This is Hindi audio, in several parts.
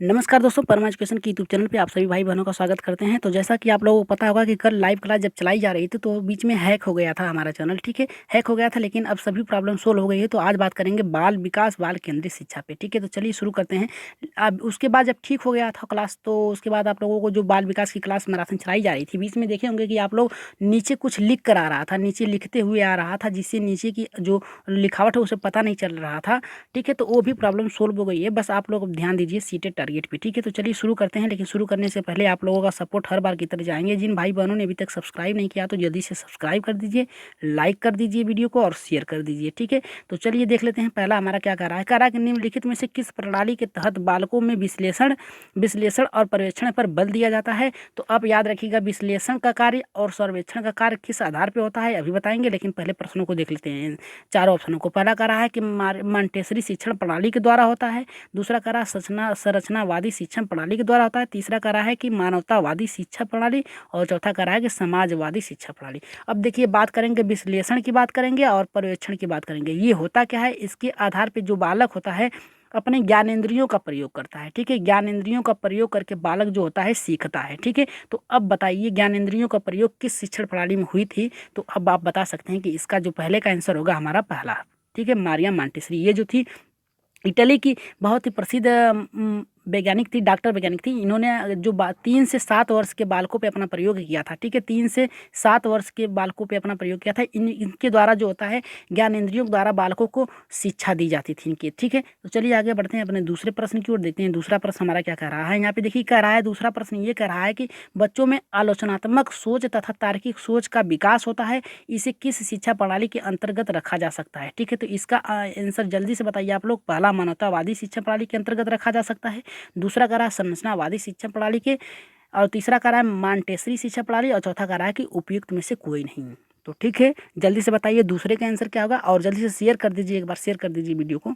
नमस्कार दोस्तों, परमा एजुकेशन की यूट्यूब चैनल पे आप सभी भाई बहनों का स्वागत करते हैं। तो जैसा कि आप लोगों को पता होगा कि कल लाइव क्लास जब चलाई जा रही थी तो बीच में हैक हो गया था हमारा चैनल। ठीक है, हैक हो गया था लेकिन अब सभी प्रॉब्लम सोल्व हो गई है। तो आज बात करेंगे बाल विकास बाल केंद्रित शिक्षा पे। ठीक है, तो चलिए शुरू करते हैं। अब उसके बाद जब ठीक हो गया था क्लास, तो उसके बाद आप लोगों को जो बाल विकास की क्लास मैराथन चलाई जा रही थी, बीच में देखे होंगे कि आप लोग नीचे कुछ लिख कर आ रहा था, नीचे लिखते हुए आ रहा था, जिससे नीचे की जो लिखावट है उसे पता नहीं चल रहा था। ठीक है, तो वो भी प्रॉब्लम सोल्व हो गई है। बस आप लोग अब ध्यान दीजिए सीटेड टारगेट पे। ठीक है, तो चलिए शुरू करते हैं। लेकिन शुरू करने से पहले आप लोगों का सपोर्ट हर बार की तरह जाएंगे। जिन भाई बहनों ने अभी तक सब्सक्राइब नहीं किया तो जल्दी से सब्सक्राइब कर दीजिए, लाइक कर दीजिए वीडियो को और शेयर कर दीजिए। ठीक है, तो चलिए देख लेते हैं। पहला हमारा क्या कह रहा है कि निम्नलिखित में से किस प्रणाली के तहत बालकों में विश्लेषण विश्लेषण और पर्यवेक्षण पर बल दिया जाता है। तो आप याद रखिएगा, विश्लेषण का कार्य और सर्वेक्षण का कार्य किस आधार पर होता है अभी बताएंगे, लेकिन पहले प्रश्नों को देख लेते हैं। चारों ऑप्शनों को। पहला कह रहा है कि मॉन्टेसरी शिक्षण प्रणाली के द्वारा होता है। दूसरा कह रहा है संरचनावादी शिक्षण प्रणाली के द्वारा होता है। तीसरा कह रहा है कि मानवतावादी शिक्षा प्रणाली। और चौथा कह रहा है कि समाजवादी शिक्षा प्रणाली। अब देखिए, बात करेंगे विश्लेषण की, बात करेंगे और पर्यवेक्षण की बात करेंगे। ये होता क्या है, इसके आधार पर जो बालक होता है अपने ज्ञानेंद्रियों का प्रयोग करता है। ठीक है, ज्ञानेंद्रियों का प्रयोग करके बालक जो होता है सीखता है। ठीक है, तो अब बताइए ज्ञानेंद्रियों का प्रयोग किस शिक्षण प्रणाली में हुई थी। तो अब आप बता सकते हैं कि इसका जो पहले का आंसर होगा हमारा पहला। ठीक है, मारिया मॉन्टेसरी। ये जो थी इटली की बहुत ही प्रसिद्ध वैज्ञानिक थी, डॉक्टर वैज्ञानिक थी। इन्होंने जो 3 से 7 वर्ष के बालकों पे अपना प्रयोग किया था। ठीक है, 3 से 7 वर्ष के बालकों पे अपना प्रयोग किया था। इनके द्वारा जो होता है ज्ञानेंद्रियों के द्वारा बालकों को शिक्षा दी जाती थी इनकी। ठीक है, तो चलिए आगे बढ़ते हैं अपने दूसरे प्रश्न की ओर। देखते हैं दूसरा प्रश्न हमारा क्या कह रहा है। यहाँ पे देखिए कह रहा है, दूसरा प्रश्न ये कह रहा है कि बच्चों में आलोचनात्मक सोच तथा तार्किक सोच का विकास होता है, इसे किस शिक्षा प्रणाली के अंतर्गत रखा जा सकता है। ठीक है, तो इसका आंसर जल्दी से बताइए आप लोग। पहला मानवतावादी शिक्षा प्रणाली के अंतर्गत रखा जा सकता है। दूसरा कह रहा है संरचनावादी शिक्षा प्रणाली के। और तीसरा कह रहा है मॉन्टेसरी शिक्षा प्रणाली। और चौथा कह रहा है कि उपयुक्त में से कोई नहीं। तो ठीक है, जल्दी से बताइए दूसरे का आंसर क्या होगा और जल्दी से शेयर कर दीजिए, एक बार शेयर कर दीजिए वीडियो को।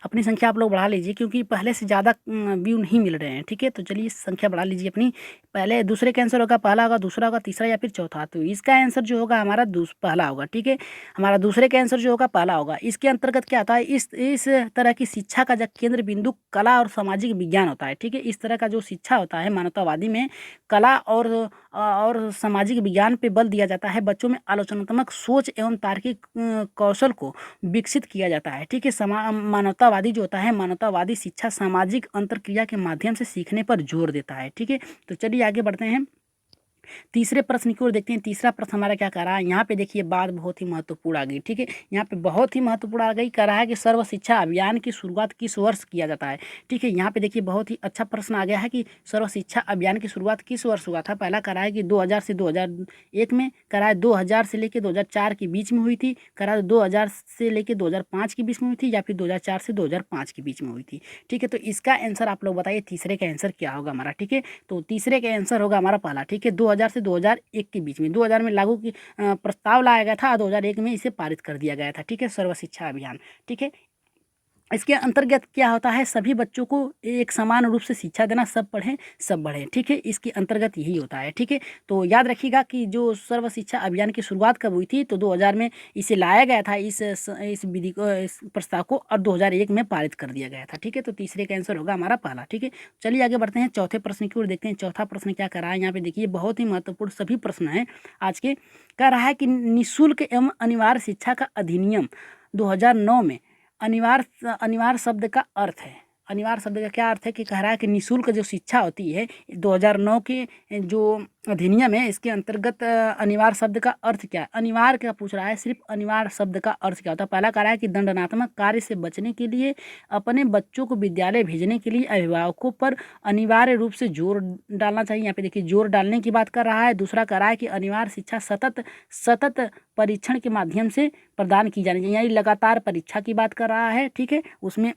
अपनी संख्या आप लोग बढ़ा लीजिए क्योंकि पहले से ज़्यादा व्यू नहीं मिल रहे हैं। ठीक है, तो चलिए संख्या बढ़ा लीजिए अपनी। पहले दूसरे का आंसर होगा पहला, होगा दूसरा, होगा तीसरा या फिर चौथा। तो इसका आंसर जो होगा हमारा पहला होगा। ठीक है, हमारा दूसरे का आंसर जो होगा पहला होगा। इसके अंतर्गत क्या आता है, इस तरह की शिक्षा का जब केंद्र बिंदु कला और सामाजिक विज्ञान होता है। ठीक है, इस तरह का जो शिक्षा होता है मानवतावादी में कला और सामाजिक विज्ञान पे बल दिया जाता है। बच्चों में आलोचनात्मक सोच एवं तार्किक कौशल को विकसित किया जाता है। ठीक है, मानवतावादी जो होता है, मानवतावादी शिक्षा सामाजिक अंतरक्रिया के माध्यम से सीखने पर जोर देता है। ठीक है, तो चलिए आगे बढ़ते हैं। तीसरे प्रश्न की ओर देखते हैं। तीसरा प्रश्न हमारा क्या कह रहा है। यहाँ पे देखिए बात बहुत ही महत्वपूर्ण आ गई। ठीक है, यहाँ पे बहुत ही महत्वपूर्ण आ गई। कह रहा है कि सर्व शिक्षा अभियान की शुरुआत किस वर्ष किया जाता है। ठीक है, यहाँ पे देखिए बहुत ही अच्छा प्रश्न आ गया है कि सर्व शिक्षा अभियान की शुरुआत किस वर्ष हुआ था। पहला कह रहा है कि 2000 से 2001 में। कह रहा है 2000 से लेकर 2004 के बीच में हुई थी। कह रहा है 2000 से लेकर 2005 के बीच में हुई थी, या फिर 2004 से 2005 के बीच में हुई थी। ठीक है, तो इसका आंसर आप लोग बताइए तीसरे का आंसर क्या होगा हमारा। ठीक है, तो तीसरे का आंसर होगा हमारा पहला। ठीक है, 2000 से 2001 के बीच में। 2000 में लागू की प्रस्ताव लाया गया था, 2001 में इसे पारित कर दिया गया था। ठीक है, सर्व शिक्षा अभियान। ठीक है, इसके अंतर्गत क्या होता है, सभी बच्चों को एक समान रूप से शिक्षा देना, सब पढ़ें सब बढ़ें। ठीक है, इसके अंतर्गत यही होता है। ठीक है, तो याद रखिएगा कि जो सर्व शिक्षा अभियान की शुरुआत कब हुई थी, तो 2000 में इसे लाया गया था, इस विधि को, इस प्रस्ताव को, और 2001 में पारित कर दिया गया था। ठीक है, तो तीसरे का आंसर होगा हमारा पहला। ठीक है, चलिए आगे बढ़ते हैं चौथे प्रश्न की ओर। देखते हैं चौथा प्रश्न क्या कर रहा है। यहाँ पे देखिए बहुत ही महत्वपूर्ण सभी प्रश्न हैं आज के। कह रहा है कि निःशुल्क एवं अनिवार्य शिक्षा का अधिनियम 2009 में अनिवार्य शब्द का अर्थ है। अनिवार्य शब्द का क्या अर्थ है, कि कह रहा है कि निःशुल्क जो शिक्षा होती है 2009 के जो अधिनियम है, इसके अंतर्गत अनिवार्य शब्द का अर्थ क्या है। अनिवार्य क्या पूछ रहा है, सिर्फ अनिवार्य शब्द का अर्थ क्या होता है। पहला कह रहा है कि दंडनात्मक कार्य से बचने के लिए अपने बच्चों को विद्यालय भेजने के लिए अभिभावकों पर अनिवार्य रूप से जोर डालना चाहिए। यहाँ पे देखिए जोर डालने की बात कर रहा है। दूसरा कह रहा है कि अनिवार्य शिक्षा सतत सतत परीक्षण के माध्यम से प्रदान की जानी चाहिए, यानी लगातार परीक्षा की बात कर रहा है। ठीक है, उसमें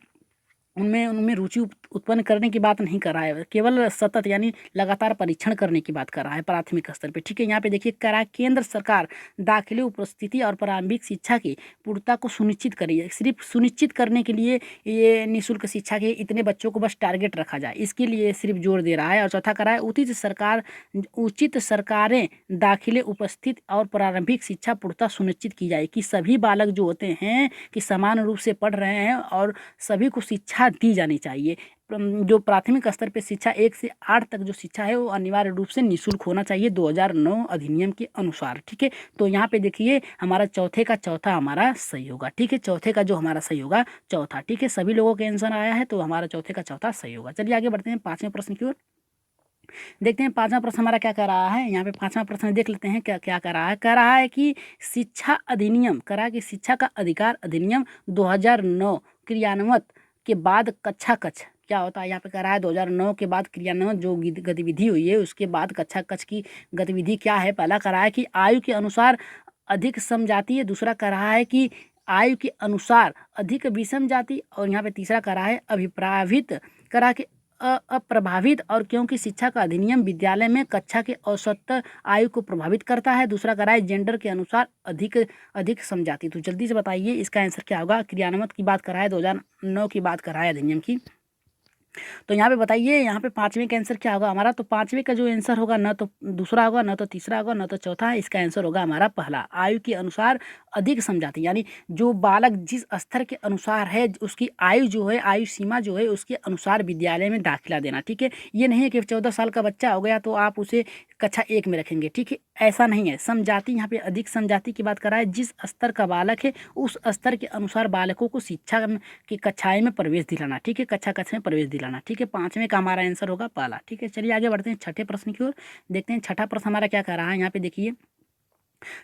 उनमें रुचि उत्पन्न करने की बात नहीं कर रहा है, केवल सतत यानी लगातार परीक्षण करने की बात कर रहा है प्राथमिक स्तर पे। ठीक है, यहाँ पे देखिए कह रहा है केंद्र सरकार दाखिले, उपस्थिति और प्रारंभिक शिक्षा की पूर्णता को सुनिश्चित करिए। सिर्फ सुनिश्चित करने के लिए ये निःशुल्क शिक्षा के इतने बच्चों को बस टारगेट रखा जाए, इसके लिए सिर्फ जोर दे रहा है। और चौथा कह रहा है उचित सरकारें दाखिले, उपस्थित और प्रारंभिक शिक्षा पूर्णता सुनिश्चित की जाए, कि सभी बालक जो होते हैं कि समान रूप से पढ़ रहे हैं और सभी को शिक्षा शिक्षा दी जानी चाहिए। जो प्राथमिक स्तर पे शिक्षा 1 से 8 तक जो शिक्षा है वो अनिवार्य रूप से निःशुल्क होना चाहिए 2009 अधिनियम के अनुसार, ठीक है। तो यहाँ पे देखिए हमारा चौथे का चौथा हमारा सही होगा, ठीक है। चौथे का जो हमारा सही होगा चौथा, ठीक है। सभी लोगों के आंसर आया है तो हमारा चौथे का चौथा सही होगा। चलिए आगे बढ़ते हैं 5वें प्रश्न की ओर। देखते हैं 5वां प्रश्न हमारा क्या कह रहा है। यहाँ पे 5वां प्रश्न देख लेते हैं क्या क्या कह रहा है। कह रहा है कि शिक्षा अधिनियम, कह रहा है कि शिक्षा का अधिकार अधिनियम 2009 क्रियान्वित के बाद कक्षा कक्ष क्या होता है। यहाँ पे कह रहा है 2009 के बाद क्रियान्वित जो गतिविधि हुई है उसके बाद कक्षा कक्ष की गतिविधि क्या है। पहला कह रहा है कि आयु के अनुसार अधिक समजातीय, दूसरा कह रहा है कि आयु के अनुसार अधिक विषम जाति, और यहाँ पे तीसरा कह रहा है अभिप्रावित, कह रहा है कि अप्रभावित, और क्योंकि शिक्षा का अधिनियम विद्यालय में कक्षा के औसत आयु को प्रभावित करता है। दूसरा कह रहा है जेंडर के अनुसार अधिक अधिक समझाती। तो जल्दी से बताइए इसका आंसर क्या होगा। क्रियान्वित की बात कर रहा है, 2009 की बात कर रहा है अधिनियम की। तो यहाँ पे बताइए यहाँ पे 5वें का आंसर क्या होगा हमारा। तो 5वें का जो आंसर होगा न तो दूसरा होगा, न तो तीसरा होगा, न तो चौथा। इसका आंसर होगा हमारा पहला, आयु के अनुसार अधिक समझाती। यानी जो बालक जिस स्तर के अनुसार है उसकी आयु जो है, आयु सीमा जो है उसके अनुसार विद्यालय में दाखिला देना, ठीक है। ये नहीं है कि 14 साल का बच्चा हो गया तो आप उसे कक्षा 1 में रखेंगे, ठीक है, ऐसा नहीं है। समझाती यहाँ पे अधिक समझाती की बात कर रहा है। जिस स्तर का बालक है उस स्तर के अनुसार बालकों को शिक्षा की कक्षाएं में प्रवेश दिलाना, ठीक है, कक्षा कक्ष में प्रवेश दिलाना, ठीक है। 5वें का हमारा आंसर होगा पहला, ठीक है। चलिए आगे बढ़ते हैं छठे प्रश्न की ओर। देखते हैं छठा प्रश्न हमारा क्या कर रहा है। यहाँ पे देखिए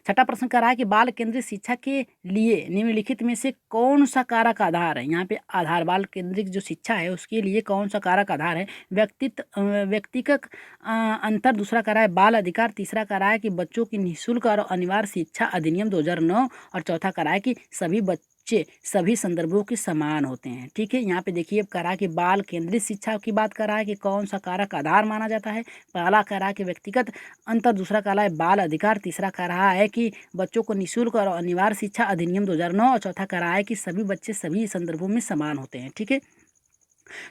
छठा प्रश्न कर रहा है कि बाल केंद्रित शिक्षा के लिए निम्नलिखित में से कौन सा कारक आधार है। यहाँ पे आधार, बाल केंद्रित जो शिक्षा है उसके लिए कौन सा कारक आधार है। व्यक्तिगत अंतर, दूसरा कह रहा है बाल अधिकार, तीसरा कह रहा है कि बच्चों की निःशुल्क और अनिवार्य शिक्षा अधिनियम 2009, और चौथा कह रहा है कि सभी बच्चे सभी संदर्भों के समान होते हैं, ठीक है। यहाँ पे देखिए कह रहा है कि बाल केंद्रित शिक्षा की बात कर रहा है कि कौन सा कारक आधार माना जाता है। पहला कह रहा है कि व्यक्तिगत अंतर, दूसरा कह रहा है बाल अधिकार, तीसरा कह रहा है कि बच्चों को निःशुल्क और अनिवार्य शिक्षा अधिनियम 2009, और चौथा कह रहा है कि सभी बच्चे सभी संदर्भों में समान होते हैं, ठीक है।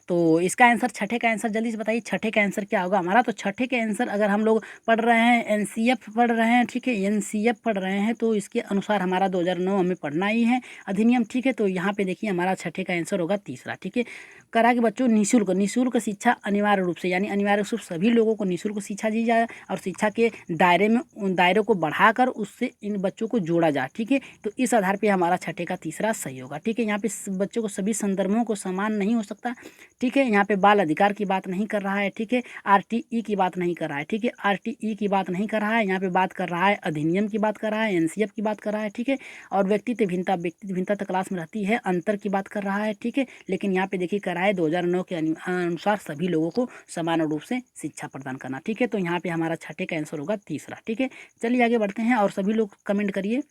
तो इसका आंसर, छठे का आंसर जल्दी से बताइए छठे का आंसर क्या होगा हमारा। तो छठे के आंसर अगर हम लोग पढ़ रहे हैं एनसीएफ पढ़ रहे हैं, ठीक है, एनसीएफ पढ़ रहे हैं तो इसके अनुसार हमारा 2009 हमें पढ़ना ही है अधिनियम, ठीक है। तो यहाँ पे देखिए हमारा छठे का आंसर होगा तीसरा, ठीक है। करा कि बच्चों निःशुल्क शिक्षा अनिवार्य रूप से, यानी अनिवार्य रूप से सभी लोगों को निःशुल्क शिक्षा दी जाए और शिक्षा के दायरे में उन दायरे को बढ़ाकर उससे इन बच्चों को जोड़ा जाए, ठीक है। तो इस आधार पे हमारा छठे का तीसरा सही होगा, ठीक है। यहाँ पे बच्चों को सभी संदर्भों को समान नहीं हो सकता, ठीक है। यहाँ पे बाल अधिकार की बात नहीं कर रहा है, ठीक है। आरटीई की बात नहीं कर रहा है, ठीक है, आरटीई की बात नहीं कर रहा है। यहाँ पे बात कर रहा है अधिनियम की बात कर रहा है, एनसीएफ की बात कर रहा है, ठीक है। और व्यक्तित्व भिन्नता तो क्लास में रहती है, अंतर की बात कर रहा है, ठीक है। लेकिन यहाँ पे देखिए कर रहा है 2009 के अनुसार सभी लोगों को समान रूप से शिक्षा प्रदान करना, ठीक है। तो यहाँ पे हमारा छठे का आंसर होगा तीसरा, ठीक है। चलिए आगे बढ़ते हैं और सभी लोग कमेंट करिए।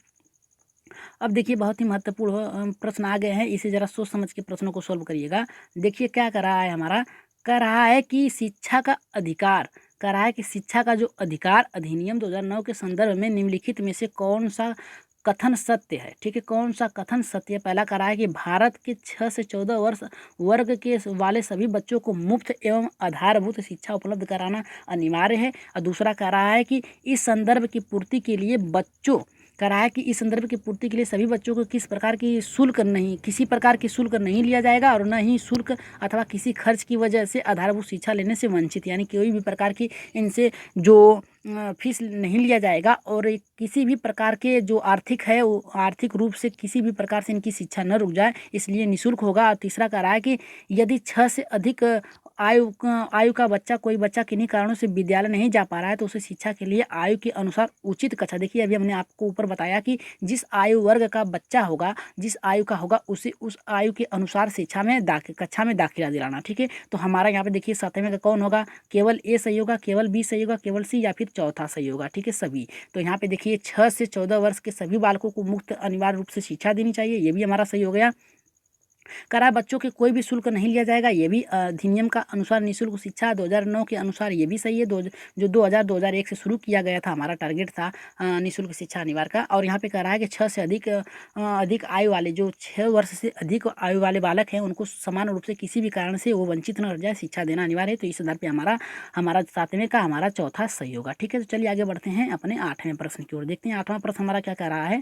अब देखिए बहुत ही महत्वपूर्ण प्रश्न आ गए हैं, इसे ज़रा सोच समझ के प्रश्नों को सॉल्व करिएगा। देखिए क्या कर रहा है हमारा, कह रहा है कि शिक्षा का अधिकार, कह रहा है कि शिक्षा का जो अधिकार अधिनियम 2009 के संदर्भ में निम्नलिखित में से कौन सा कथन सत्य है, ठीक है। कौन सा कथन सत्य है। पहला कह रहा है कि भारत के 6 से 14 वर्ष वर्ग के वाले सभी बच्चों को मुफ्त एवं आधारभूत शिक्षा उपलब्ध कराना अनिवार्य है। और दूसरा कह रहा है कि इस संदर्भ की पूर्ति के लिए बच्चों, कह रहा है कि इस संदर्भ की पूर्ति के लिए सभी बच्चों को किसी प्रकार की शुल्क नहीं लिया जाएगा और न ही शुल्क अथवा किसी खर्च की वजह से आधारभूत शिक्षा लेने से वंचित, यानी कोई भी प्रकार की इनसे जो फीस नहीं लिया जाएगा और किसी भी प्रकार के जो आर्थिक है वो आर्थिक रूप से किसी भी प्रकार से इनकी शिक्षा न रुक जाए, इसलिए निःशुल्क होगा। और तीसरा कह रहा है कि यदि 6 से अधिक आयु का बच्चा, कोई बच्चा किन्हीं कारणों से विद्यालय नहीं जा पा रहा है तो उसे शिक्षा के लिए आयु के अनुसार उचित कक्षा, देखिए अभी हमने आपको ऊपर बताया कि जिस आयु वर्ग का बच्चा होगा, जिस आयु का होगा उसे उस आयु के अनुसार कक्षा में दाखिला दिलाना, ठीक है। तो हमारा यहाँ पे देखिए 7वें का कौन होगा, केवल ए सही होगा, केवल बी सही होगा, केवल सी या फिर चौथा सही होगा, ठीक है, सभी। तो यहाँ पे देखिए 6 से 14 वर्ष के सभी बालकों को मुफ्त अनिवार्य रूप से शिक्षा देनी चाहिए, ये भी हमारा सही हो गया। कह रहा है बच्चों के कोई भी शुल्क नहीं लिया जाएगा, ये भी अधिनियम का अनुसार निःशुल्क शिक्षा 2009 के अनुसार ये भी सही है। जो 2001 से शुरू किया गया था, हमारा टारगेट था निःशुल्क शिक्षा अनिवार्य का। और यहाँ पे कह रहा है कि 6 से अधिक आयु वाले, जो 6 वर्ष से अधिक आयु वाले बालक हैं उनको समान रूप से किसी भी कारण से वो वंचित न रह जाए, शिक्षा देना अनिवार्य है। तो इस आधार पर हमारा 7वें का हमारा चौथा सही होगा, ठीक है। तो चलिए आगे बढ़ते हैं अपने 8वें प्रश्न की ओर। देखते हैं 8वां प्रश्न हमारा क्या कह रहा है।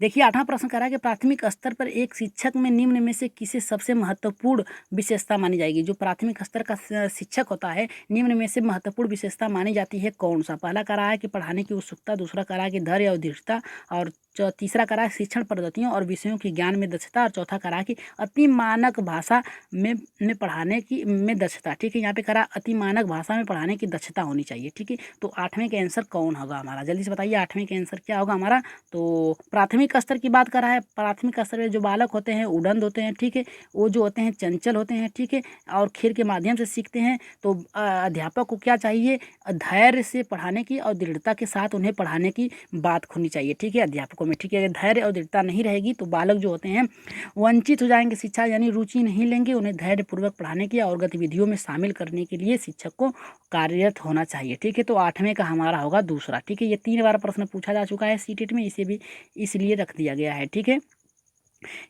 देखिए 8वां प्रश्न कह रहा है कि प्राथमिक स्तर पर एक शिक्षक में निम्न में से किसे सबसे महत्वपूर्ण विशेषता मानी जाएगी। जो प्राथमिक स्तर का शिक्षक होता है, निम्न में से महत्वपूर्ण विशेषता मानी जाती है कौन सा? पहला कह रहा है कि पढ़ाने की उत्सुकता, दूसरा कह रहा है कि धैर्य और दृढ़ता, और तीसरा कह रहा है शिक्षण पद्धतियों और विषयों के ज्ञान में दक्षता, और चौथा कह रहा है कि अति मानक भाषा में पढ़ाने की में दक्षता। ठीक है, यहाँ पे कह रहा है अति मानक भाषा में पढ़ाने की दक्षता होनी चाहिए। ठीक है, तो 8वें के आंसर कौन होगा हमारा? जल्दी से बताइए 8वें के आंसर क्या होगा हमारा? तो प्राथमिक स्तर की बात कर रहा है। प्राथमिक स्तर में जो बालक होते हैं उड़न होते हैं। ठीक है, वो जो होते हैं चंचल होते हैं। ठीक है, और खेल के माध्यम से सीखते हैं। तो अध्यापक को क्या चाहिए? धैर्य से पढ़ाने की और दृढ़ता के साथ उन्हें पढ़ाने की बात होनी चाहिए। ठीक है, अध्यापकों में। ठीक है, अगर धैर्य और दृढ़ता नहीं रहेगी तो बालक जो होते हैं वंचित हो जाएंगे शिक्षा, यानी रुचि नहीं लेंगे। उन्हें धैर्यपूर्वक पढ़ाने की और गतिविधियों में शामिल करने के लिए शिक्षक को कार्यरत होना चाहिए। ठीक है, तो 8वें का हमारा होगा दूसरा। ठीक है, ये 3 बार प्रश्न पूछा जा चुका है सीटेट में, इसे भी इसलिए रख दिया गया है। ठीक है,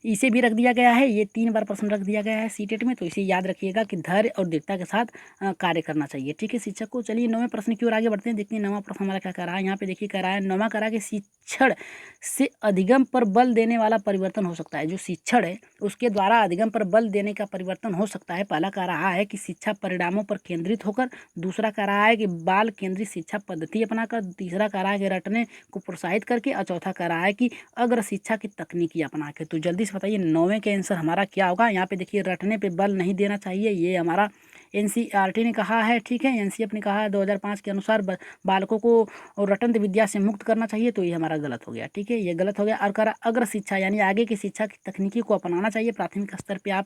इसे भी रख दिया गया है, ये 3 बार प्रश्न रख दिया गया है सीटेट में, तो इसे याद रखिएगा कि धैर्य और दृढ़ता के साथ कार्य करना चाहिए। ठीक है, शिक्षक को। चलिए 9वें प्रश्न की ओर आगे बढ़ते हैं, देखते हैं 9वां प्रश्न हमारा क्या कह रहा है। यहाँ पे देखिए कह रहा है 9वां कह रहा है कि शिक्षण से अधिगम पर बल देने वाला परिवर्तन हो सकता है। जो शिक्षण है उसके द्वारा अधिगम पर बल देने का परिवर्तन हो सकता है। पहला कह रहा है कि शिक्षा परिणामों पर केंद्रित होकर, दूसरा कह रहा है कि बाल केंद्रित शिक्षा पद्धति अपनाकर, तीसरा कह रहा है कि रटने को प्रोत्साहित करके, और चौथा कह रहा है कि अग्र शिक्षा की तकनीकी अपना के। तो जल्दी से बताइए 9वें के आंसर हमारा क्या होगा? यहाँ पे देखिए रटने पे बल नहीं देना चाहिए, ये हमारा एनसीईआरटी ने कहा है। ठीक है, एनसीएफ ने कहा है 2005 के अनुसार बालकों को रटंत विद्या से मुक्त करना चाहिए, तो ये हमारा गलत हो गया। ठीक है, ये गलत हो गया। और कह अग्र शिक्षा यानी आगे की शिक्षा की तकनीकी को अपनाना चाहिए। प्राथमिक स्तर पर आप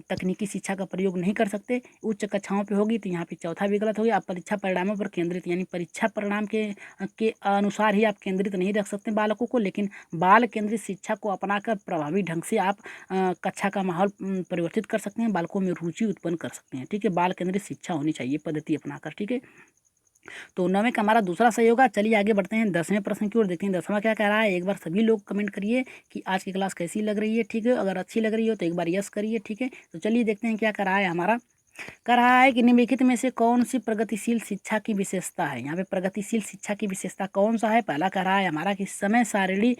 तकनीकी शिक्षा का प्रयोग नहीं कर सकते, उच्च कक्षाओं पर होगी, तो यहाँ पे चौथा भी गलत हो गया। आप परीक्षा परिणामों पर केंद्रित, यानी परीक्षा परिणाम के अनुसार ही आप केंद्रित नहीं रख सकते बालकों को, लेकिन बाल केंद्रित शिक्षा को अपनाकर प्रभावी ढंग से आप कक्षा का माहौल परिवर्तित कर सकते हैं, बालकों में रुचि उत्पन्न कर सकते हैं। ठीक है, बाल केंद्रित शिक्षा होनी चाहिए पद्धति अपनाकर। ठीक है, तो 9वें का हमारा दूसरा सही होगा। चलिए आगे बढ़ते हैं 10वें प्रश्न की ओर, देखते हैं 10वां क्या कह रहा है। एक बार सभी लोग कमेंट करिए कि आज की क्लास कैसी लग रही है। ठीक है, अगर अच्छी लग रही हो तो एक बार यस करिए। ठीक है, तो चलिए देखते हैं क्या कह रहा है हमारा। कह रहा है कि निम्नलिखित में से कौन सी प्रगतिशील शिक्षा की विशेषता है। यहाँ पे प्रगतिशील शिक्षा की विशेषता कौन सा है? पहला कह रहा है हमारा कि समय सारिणी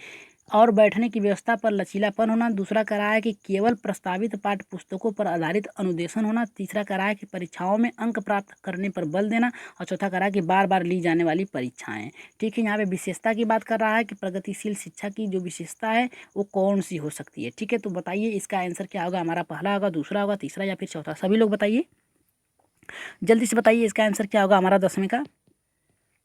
और बैठने की व्यवस्था पर लचीलापन होना, दूसरा कह रहा है कि केवल प्रस्तावित पाठ्य पुस्तकों पर आधारित अनुदेशन होना, तीसरा कह रहा है कि परीक्षाओं में अंक प्राप्त करने पर बल देना, और चौथा कह रहा है कि बार बार ली जाने वाली परीक्षाएं। ठीक है, यहाँ पे विशेषता की बात कर रहा है कि प्रगतिशील शिक्षा की जो विशेषता है वो कौन सी हो सकती है। ठीक है, तो बताइए इसका आंसर क्या होगा हमारा? पहला होगा, दूसरा होगा, तीसरा या फिर चौथा? सभी लोग बताइए, जल्दी से बताइए इसका आंसर क्या होगा हमारा 10वें का?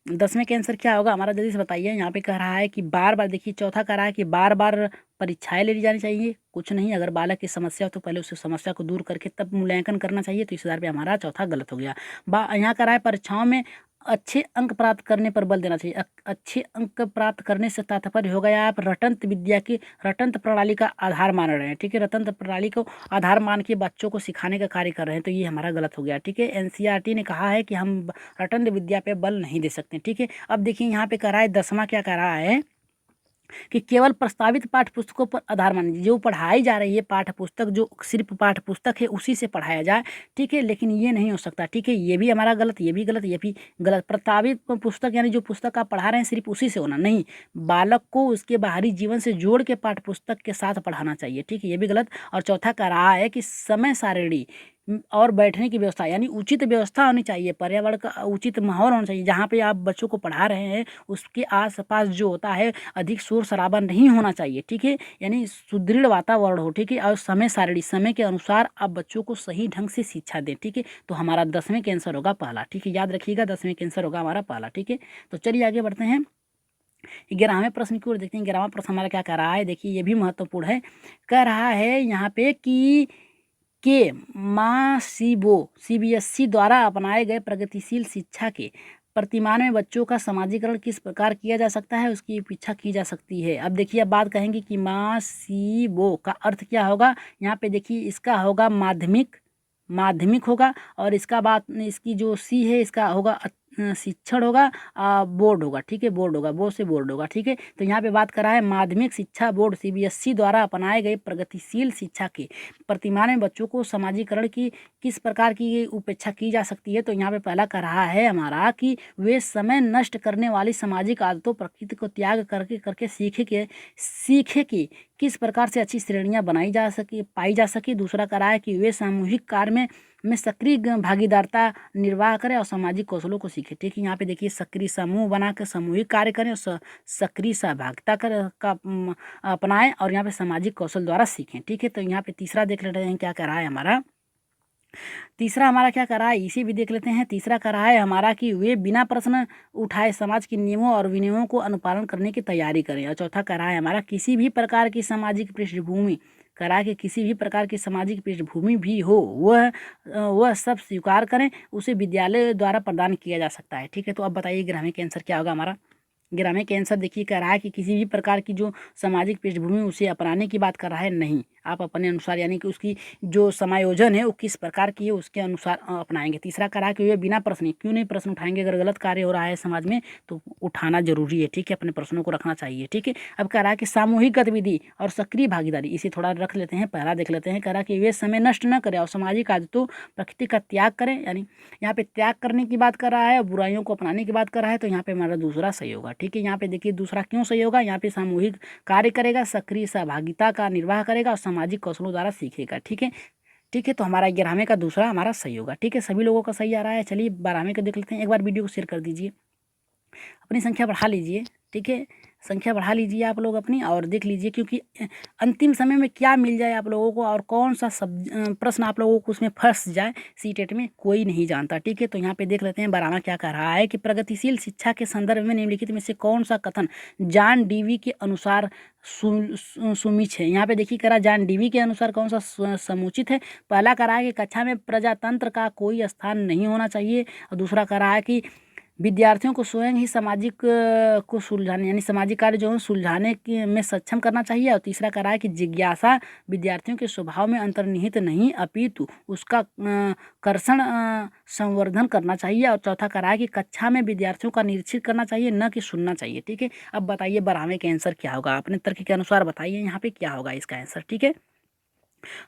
10वें के आंसर क्या होगा हमारा? जल्दी से बताइए। यहाँ पे कह रहा है कि बार बार, देखिए चौथा कह रहा है कि बार बार परीक्षाएं ले ली जानी चाहिए। कुछ नहीं, अगर बालक की समस्या हो तो पहले उस समस्या को दूर करके तब मूल्यांकन करना चाहिए, तो इस आधार पे हमारा चौथा गलत हो गया। यहाँ कह रहा है परीक्षाओं में अच्छे अंक प्राप्त करने पर बल देना चाहिए। अच्छे अंक प्राप्त करने से तात्पर्य हो गया आप रटंत विद्या की, रटंत प्रणाली का आधार मान रहे हैं। ठीक है, रटंत प्रणाली को आधार मान के बच्चों को सिखाने का कार्य कर रहे हैं, तो ये हमारा गलत हो गया। ठीक है, एनसीईआरटी ने कहा है कि हम रटंत विद्या पे बल नहीं दे सकते। ठीक है, अब देखिए यहाँ पे कह रहा है 10वां क्या कह रहा है कि केवल प्रस्तावित पाठ्य पुस्तकों पर आधार मान, जो पढ़ाई जा रही है पाठ्य पुस्तक, जो सिर्फ पाठ्य पुस्तक है उसी से पढ़ाया जाए। ठीक है, लेकिन ये नहीं हो सकता। ठीक है, ये भी हमारा गलत, ये भी गलत, ये भी गलत। प्रस्तावित पुस्तक यानी जो पुस्तक आप पढ़ा रहे हैं सिर्फ उसी से होना नहीं, बालक को उसके बाहरी जीवन से जोड़ के पाठ्य पुस्तक के साथ पढ़ाना चाहिए। ठीक है, ये भी गलत। और चौथा कह रहा है कि समय सारिणी और बैठने की व्यवस्था, यानी उचित व्यवस्था होनी चाहिए, पर्यावरण का उचित माहौल होना चाहिए। जहाँ पे आप बच्चों को पढ़ा रहे हैं उसके आसपास जो होता है अधिक शोर शराबा नहीं होना चाहिए। ठीक है, यानी सुदृढ़ वातावरण हो। ठीक है, और समय सारिणी, समय के अनुसार आप बच्चों को सही ढंग से शिक्षा दें। ठीक है, तो हमारा 10वें के आंसर होगा पहला। ठीक है, याद रखिएगा 10वें के आंसर होगा हमारा पहला। ठीक है, तो चलिए आगे बढ़ते हैं 11वें प्रश्न की ओर, देखते हैं 11वां प्रश्न हमारा क्या कह रहा है। देखिए ये भी महत्वपूर्ण है। कह रहा है यहाँ पे कि के मासिबो सीबीएसई द्वारा अपनाए गए प्रगतिशील शिक्षा के प्रतिमान में बच्चों का समाजीकरण किस प्रकार किया जा सकता है, उसकी इच्छा की जा सकती है। अब देखिए अब बात कहेंगे कि मासिबो का अर्थ क्या होगा। यहाँ पे देखिए इसका होगा माध्यमिक, माध्यमिक होगा, और इसका बात इसकी जो सी है इसका होगा शिक्षण होगा, बोर्ड होगा, ठीक है, बोर्ड होगा, बोर्ड से बोर्ड होगा, ठीक है। तो यहाँ पे बात करा है माध्यमिक शिक्षा बोर्ड सीबीएसई द्वारा अपनाए गए प्रगतिशील शिक्षा के प्रतिमान में बच्चों को समाजीकरण की किस प्रकार की उपेक्षा की जा सकती है। तो यहाँ पे पहला कर रहा है हमारा कि वे समय नष्ट करने वाली सामाजिक आदतों प्रकृति को त्याग करके करके सीखे कि किस प्रकार से अच्छी श्रेणियां बनाई जा सकी पाई जा सकी। दूसरा करा है कि वे सामूहिक कार्य में सक्रिय भागीदारता निर्वाह करें और सामाजिक कौशलों को सीखें, ठीक है। यहाँ पे देखिए सक्रिय समूह बनाकर सामूहिक कार्य करें और सक्रिय सहभागिता का अपनाएं और यहाँ पे सामाजिक कौशल द्वारा सीखें, ठीक है। तो यहाँ पे तीसरा देख लेते हैं क्या कर रहा है हमारा। तीसरा हमारा क्या कर रहा है, इसे भी देख लेते हैं। तीसरा कर रहा है हमारा कि वे बिना प्रश्न उठाए समाज के नियमों और विनियमों को अनुपालन करने की तैयारी करें। और चौथा कर रहा है हमारा किसी भी प्रकार की सामाजिक पृष्ठभूमि करा के किसी भी प्रकार की सामाजिक पृष्ठभूमि भी हो वह सब स्वीकार करें, उसे विद्यालय द्वारा प्रदान किया जा सकता है, ठीक है। तो अब बताइए ग्रामीण के आंसर क्या होगा हमारा। ग्रामीण के आंसर देखिए कह रहा है कि किसी भी प्रकार की जो सामाजिक पृष्ठभूमि उसे अपनाने की बात कर रहा है, नहीं, आप अपने अनुसार यानी कि उसकी जो समायोजन है वो किस प्रकार की है उसके अनुसार अपनाएंगे। तीसरा कह रहा है कि वे बिना प्रश्न क्यों नहीं प्रश्न उठाएंगे, अगर गलत कार्य हो रहा है समाज में तो उठाना जरूरी है, ठीक है, अपने प्रश्नों को रखना चाहिए, ठीक है। अब कह रहा है कि सामूहिक गतिविधि और सक्रिय भागीदारी, इसे थोड़ा रख लेते हैं, पहला देख लेते हैं। कह रहा है कि वे समय नष्ट न करें और सामाजिक आदतों प्रकृति का त्याग करें, यानी यहाँ पे त्याग करने की बात कर रहा है, बुराइयों को अपनाने की बात कर रहा है, तो यहाँ पे हमारा दूसरा सही होगा, ठीक है। यहाँ पे देखिए दूसरा क्यों सही होगा, यहाँ पे सामूहिक कार्य करेगा, सक्रिय सहभागिता का निर्वाह करेगा और सामाजिक कौशलों द्वारा सीखेगा, ठीक है, ठीक है। तो हमारा 11वें का दूसरा हमारा सही होगा, ठीक है। सभी लोगों का सही आ रहा है। चलिए 12वें का देख लेते हैं। एक बार वीडियो को शेयर कर दीजिए, अपनी संख्या बढ़ा लीजिए, ठीक है, संख्या बढ़ा लीजिए आप लोग अपनी और देख लीजिए, क्योंकि अंतिम समय में क्या मिल जाए आप लोगों को और कौन सा प्रश्न आप लोगों को उसमें फंस जाए सीटेट में कोई नहीं जानता, ठीक है। तो यहाँ पे देख लेते हैं 12वां क्या कह रहा है कि प्रगतिशील शिक्षा के संदर्भ में निम्नलिखित में से कौन सा कथन जॉन डीवी के अनुसार सुमिच है। यहाँ पे देखिए करा जॉन डीवी के अनुसार कौन सा समुचित है। पहला कह रहा है कि कक्षा में प्रजातंत्र का कोई स्थान नहीं होना चाहिए और दूसरा कह रहा है कि विद्यार्थियों को स्वयं ही सामाजिक को सुलझाने यानी सामाजिक कार्य जो है सुलझाने के में सक्षम करना चाहिए और तीसरा कह रहा है कि जिज्ञासा विद्यार्थियों के स्वभाव में अंतर्निहित नहीं अपितु उसका कर्षण संवर्धन करना चाहिए और चौथा कह रहा है कि कक्षा में विद्यार्थियों का निरीक्षण करना चाहिए न कि सुनना चाहिए, ठीक है। अब बताइए 12वें के आंसर क्या होगा, अपने तर्क के अनुसार बताइए यहाँ पे क्या होगा इसका आंसर, ठीक है।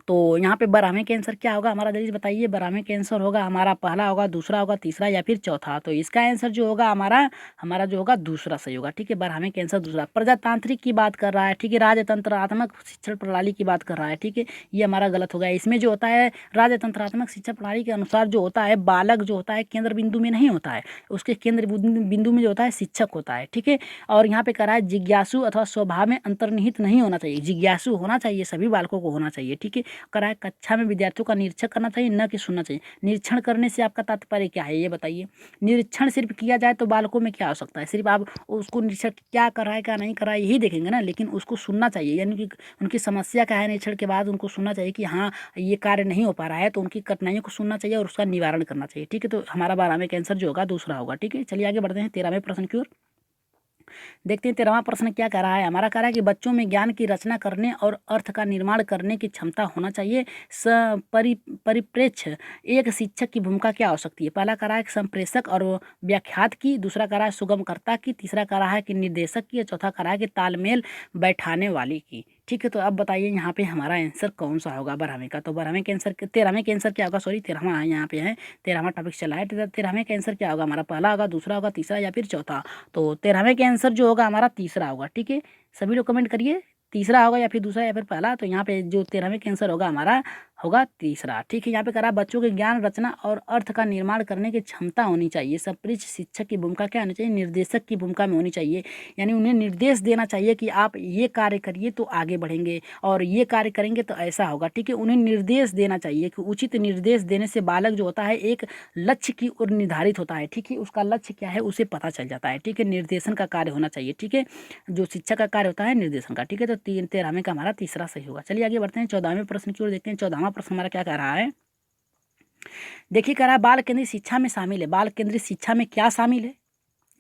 तो यहाँ पे 12वें के आंसर क्या होगा हमारा, जल्दी बताइए। 12वें के आंसर होगा हमारा पहला होगा, दूसरा होगा, तीसरा या फिर चौथा। तो इसका आंसर जो होगा हमारा जो होगा दूसरा सही होगा, ठीक है। 12वें के आंसर दूसरा। प्रजातांत्रिक की बात कर रहा है, ठीक है, राजतंत्रात्मक शिक्षण प्रणाली की बात कर रहा है, ठीक है, ये हमारा गलत हो गया। इसमें जो होता है राजतंत्रात्मक शिक्षा प्रणाली के अनुसार जो होता है बालक जो होता है केंद्र बिंदु में नहीं होता है, उसके केंद्र बिंदु में जो होता है शिक्षक होता है, ठीक है। और यहाँ पे कह रहा है जिज्ञासु अथवा स्वभाव में अंतर्निहित नहीं होना चाहिए, जिज्ञासु होना चाहिए, सभी बालकों को होना चाहिए, ठीक है। करा है कक्षा में विद्यार्थियों का निरीक्षण करना चाहिए न कि सुनना चाहिए। निरीक्षण करने से आपका तात्पर्य क्या है ये बताइए। निरीक्षण सिर्फ किया जाए तो बालकों में क्या हो सकता है, सिर्फ आप उसको निरीक्षण क्या कर रहा है क्या नहीं कर रहा है यही देखेंगे ना, लेकिन उसको सुनना चाहिए, यानी कि उनकी समस्या क्या है निरीक्षण के बाद उनको सुनना चाहिए कि हाँ ये कार्य नहीं हो पा रहा है, तो उनकी कठिनाइयों को सुनना चाहिए और उसका निवारण करना चाहिए, ठीक है। तो हमारा 12वें का आंसर जो होगा दूसरा होगा, ठीक है। चलिए आगे बढ़ते हैं 13वें प्रश्न की ओर। देखते हैं 13वां प्रश्न क्या कह रहा है हमारा। कह रहा है कि बच्चों में ज्ञान की रचना करने और अर्थ का निर्माण करने की क्षमता होना चाहिए। परिप्रेक्ष्य एक शिक्षक की भूमिका क्या हो सकती है। पहला कह रहा है कि संप्रेषक और व्याख्यात की, दूसरा कह रहा है सुगमकर्ता की, तीसरा कह रहा है कि निर्देशक की और चौथा कह रहा है कि तालमेल बैठाने वाली की, ठीक है। तो अब बताइए यहाँ पे हमारा आंसर कौन सा होगा 12वें का। तो 12वें के आंसर 13वें के आंसर क्या होगा, सॉरी 13वां यहाँ पे है, 13वां टॉपिक चला है। 13वें का आंसर क्या होगा हमारा, पहला होगा, दूसरा होगा, तीसरा या फिर चौथा। तो 13वें के आंसर जो होगा हमारा तीसरा होगा, ठीक है। सभी लोग कमेंट करिए तीसरा होगा या फिर दूसरा या फिर पहला। तो यहाँ पे जो 13वें के आंसर होगा हमारा होगा तीसरा, ठीक है। यहाँ पे कह रहा है बच्चों के ज्ञान रचना और अर्थ का निर्माण करने की क्षमता होनी चाहिए। सप्रिच शिक्षक की भूमिका क्या होनी चाहिए, निर्देशक की भूमिका में होनी चाहिए, यानी उन्हें निर्देश देना चाहिए कि आप ये कार्य करिए तो आगे बढ़ेंगे और ये कार्य करेंगे तो ऐसा होगा, ठीक है। उन्हें निर्देश देना चाहिए कि उचित निर्देश देने से बालक जो होता है एक लक्ष्य की ओर निर्धारित होता है, ठीक है, उसका लक्ष्य क्या है उसे पता चल जाता है, ठीक है। निर्देशन का कार्य होना चाहिए, ठीक है, जो शिक्षक का कार्य होता है निर्देशन का, ठीक है। तो 13वें का हमारा तीसरा सही होगा। चलिए आगे बढ़ते हैं 14वें प्रश्न की ओर देखते हैं। 14वां प्रश्न हमारा क्या कह रहा है, देखिए कह रहा है बाल केंद्रित शिक्षा में शामिल है। बाल केंद्रित शिक्षा में क्या शामिल है,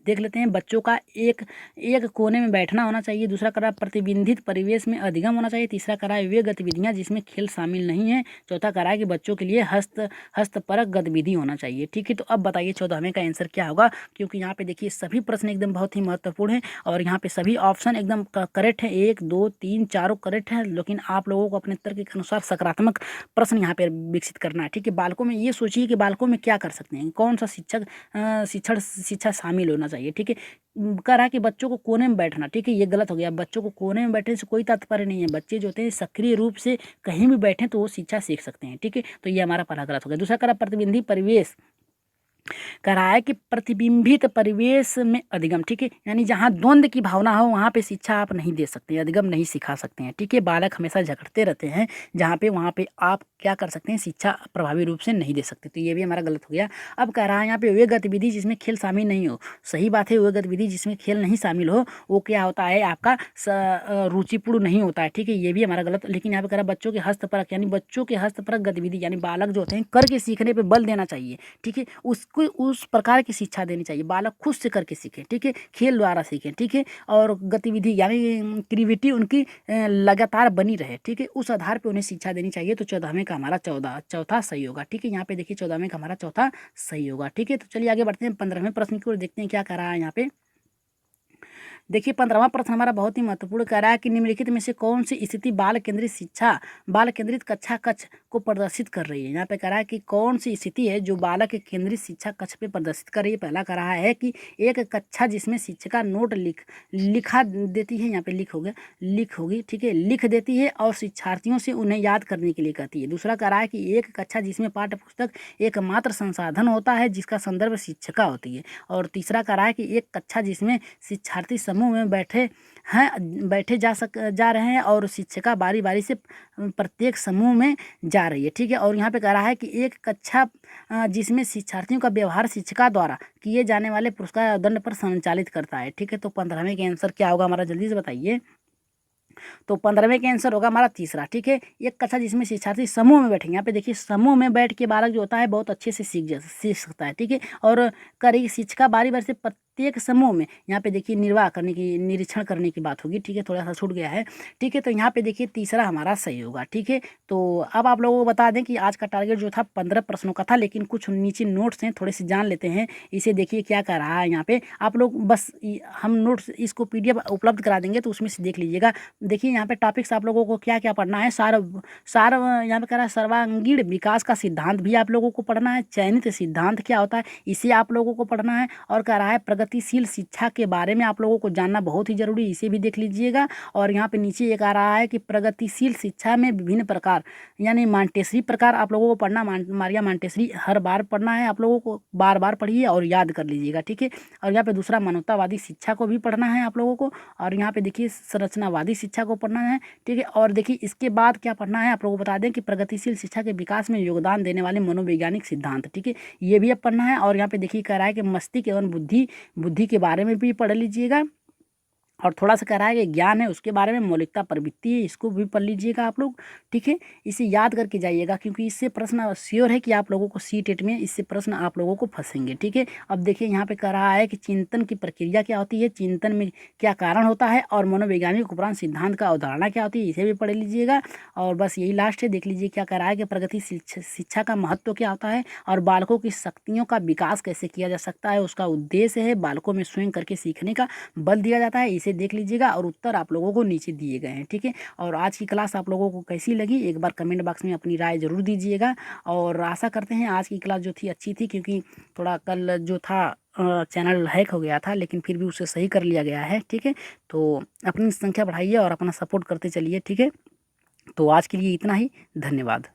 देख लेते हैं। बच्चों का एक एक कोने में बैठना होना चाहिए। दूसरा कह रहा है प्रतिबंधित परिवेश में अधिगम होना चाहिए। तीसरा कह रहा है वे गतिविधियाँ जिसमें खेल शामिल नहीं है। चौथा कह रहा है कि बच्चों के लिए हस्तपरक गतिविधि होना चाहिए। ठीक है, तो अब बताइए 14वें का आंसर क्या होगा, क्योंकि यहाँ पे देखिए सभी प्रश्न एकदम बहुत ही महत्वपूर्ण है और यहाँ पे सभी ऑप्शन एकदम करेक्ट है। 1 2 3 चारों करेक्ट है, लेकिन आप लोगों को अपने तर्क के अनुसार सकारात्मक प्रश्न यहाँ पे विकसित करना है। ठीक है, बालकों में ये सोचिए कि बालकों में क्या कर सकते हैं, कौन सा शिक्षा शामिल होना चाहिए। ठीक है, कह रहा है कि बच्चों को कोने में बैठना। ठीक है, ये गलत हो गया। बच्चों को कोने में बैठने से कोई तात्पर्य नहीं है। बच्चे जो होते हैं सक्रिय रूप से कहीं भी बैठे तो वो शिक्षा सीख सकते हैं। ठीक है, तो ये हमारा पहला गलत हो गया। दूसरा कह रहा है प्रतिबंधी परिवेश, कह रहा है कि प्रतिबिंबित परिवेश में अधिगम। ठीक है, यानी जहाँ द्वंद्व की भावना हो वहाँ पे शिक्षा आप नहीं दे सकते, अधिगम नहीं सिखा सकते हैं। ठीक है, बालक हमेशा झगड़ते रहते हैं जहाँ पे वहाँ पे आप क्या कर सकते हैं, शिक्षा प्रभावी रूप से नहीं दे सकते। तो ये भी हमारा गलत हो गया। अब कह रहा है यहाँ पे वे गतिविधि जिसमें खेल शामिल नहीं हो। सही बात है, वे गतिविधि जिसमें खेल नहीं शामिल हो वो क्या होता है, आपका रुचिपूर्ण नहीं होता है। ठीक है, ये भी हमारा गलत। लेकिन यहाँ पे कह रहा है बच्चों के हस्तपरक, यानी बच्चों के हस्तपरक गतिविधि, यानी बालक जो होते हैं करके सीखने पर बल देना चाहिए। ठीक है, उसको उस प्रकार की शिक्षा देनी चाहिए, बालक खुद से करके सीखे। ठीक है, खेल द्वारा सीखें। ठीक है, और गतिविधि यानी क्रिएटिविटी उनकी लगातार बनी रहे। ठीक है, उस आधार पे उन्हें शिक्षा देनी चाहिए। तो 14वें का हमारा चौथा सही होगा। ठीक है, यहाँ पे देखिए 14वें का हमारा चौथा सही होगा। ठीक है, तो चलिए आगे बढ़ते हैं 15वें प्रश्न की ओर, देखते हैं क्या कह रहा है यहाँ पे। देखिए 15वां प्रश्न हमारा बहुत ही महत्वपूर्ण कह रहा है कि निम्नलिखित में से कौन सी स्थिति बाल केंद्रित कक्षा कक्ष को प्रदर्शित कर रही है। यहाँ पे कह रहा है कि कौन सी स्थिति है जो बालक केंद्रित शिक्षा कक्ष पे प्रदर्शित कर रही है। पहला कह रहा है कि एक कक्षा जिसमें शिक्षिका नोट लिखा देती है, यहाँ पे लिख होगी। ठीक है, लिख देती है और शिक्षार्थियों से उन्हें याद करने के लिए कहती है। दूसरा कह रहा है कि एक कक्षा जिसमें पाठ्य पुस्तक एकमात्र संसाधन होता है जिसका संदर्भ शिक्षिका होती है। और तीसरा कह रहा है कि एक कक्षा जिसमें शिक्षार्थी समूह में बैठे जा रहे हैं और शिक्षिका बारी बारी से प्रत्येक समूह में जा रही है। ठीक है, और यहाँ पे कह रहा है कि एक कक्षा जिसमें शिक्षार्थियों का व्यवहार शिक्षिका द्वारा किए जाने वाले पुरस्कार और दंड पर संचालित करता है। ठीक है, तो 15वें के आंसर क्या होगा हमारा, जल्दी से बताइए। तो 15वें का आंसर होगा हमारा तीसरा। ठीक है, एक कक्षा जिसमें शिक्षार्थी समूह में बैठेंगे। यहाँ पे देखिए समूह में बैठ के बालक जो होता है बहुत अच्छे से सीख सकता है। ठीक है, और करी शिक्षिका बारी बारी से प्रत्येक समूह में यहाँ पे देखिए निरीक्षण करने की बात होगी। ठीक है, थोड़ा सा छूट गया है। ठीक है, तो यहाँ पे देखिए तीसरा हमारा सही होगा। ठीक है, तो अब आप लोगों को बता दें कि आज का टारगेट जो था 15 प्रश्नों का था, लेकिन कुछ नीचे नोट्स हैं, थोड़े से जान लेते हैं। इसे देखिए क्या कर रहा है यहाँ पे, आप लोग बस हम नोट्स इसको PDF उपलब्ध करा देंगे तो उसमें से देख लीजिएगा। देखिए यहाँ पे टॉपिक्स आप लोगों को क्या क्या पढ़ना है। यहाँ पे कह रहा है सर्वांगीण विकास का सिद्धांत भी आप लोगों को पढ़ना है। चयनित सिद्धांत क्या होता है इसे आप लोगों को पढ़ना है। और कह रहा है प्रगतिशील शिक्षा के बारे में आप लोगों को जानना बहुत ही जरूरी, इसे भी देख लीजिएगा। और यहाँ पे नीचे एक आ रहा है कि प्रगतिशील शिक्षा में विभिन्न प्रकार, यानी मांटेसरी प्रकार आप लोगों को पढ़ना। मारिया मांटेसरी हर बार पढ़ना है, आप लोगों को बार बार पढ़िए और याद कर लीजिएगा। ठीक है, और यहाँ पे दूसरा मानवतावादी शिक्षा को भी पढ़ना है आप लोगों को। और यहाँ पे देखिए संरचनावादी शिक्षा को पढ़ना है। ठीक है, और देखिए इसके बाद क्या पढ़ना है, आप लोगों को बता दें कि प्रगतिशील शिक्षा के विकास में योगदान देने वाले मनोवैज्ञानिक सिद्धांत। ठीक है, ये भी अब पढ़ना है। और यहाँ पे देखिए कह रहा है कि मस्तिष्क एवं बुद्धि के बारे में भी पढ़ लीजिएगा। और थोड़ा सा कह रहा है कि ज्ञान है उसके बारे में, मौलिकता प्रवृत्ति है, इसको भी पढ़ लीजिएगा आप लोग। ठीक है, इसे याद करके जाइएगा क्योंकि इससे प्रश्न श्योर है कि आप लोगों को CTET में इससे प्रश्न आप लोगों को फंसेंगे। ठीक है, अब देखिए यहाँ पे कह रहा है कि चिंतन की प्रक्रिया क्या होती है, चिंतन में क्या कारण होता है, और मनोवैज्ञानिक उपरांत सिद्धांत का अवधारणा क्या होती है, इसे भी पढ़ लीजिएगा। और बस यही लास्ट है, देख लीजिए क्या कह रहा है कि प्रगति शिक्षा का महत्व क्या होता है, और बालकों की शक्तियों का विकास कैसे किया जा सकता है, उसका उद्देश्य है बालकों में स्वयं करके सीखने का बल दिया जाता है, इसे देख लीजिएगा। और उत्तर आप लोगों को नीचे दिए गए हैं। ठीक है, और आज की क्लास आप लोगों को कैसी लगी एक बार कमेंट बॉक्स में अपनी राय जरूर दीजिएगा। और आशा करते हैं आज की क्लास जो थी अच्छी थी, क्योंकि थोड़ा कल जो था चैनल हैक हो गया था, लेकिन फिर भी उसे सही कर लिया गया है। ठीक है, तो अपनी संख्या बढ़ाइए और अपना सपोर्ट करते चलिए। ठीक है, तो आज के लिए इतना ही, धन्यवाद।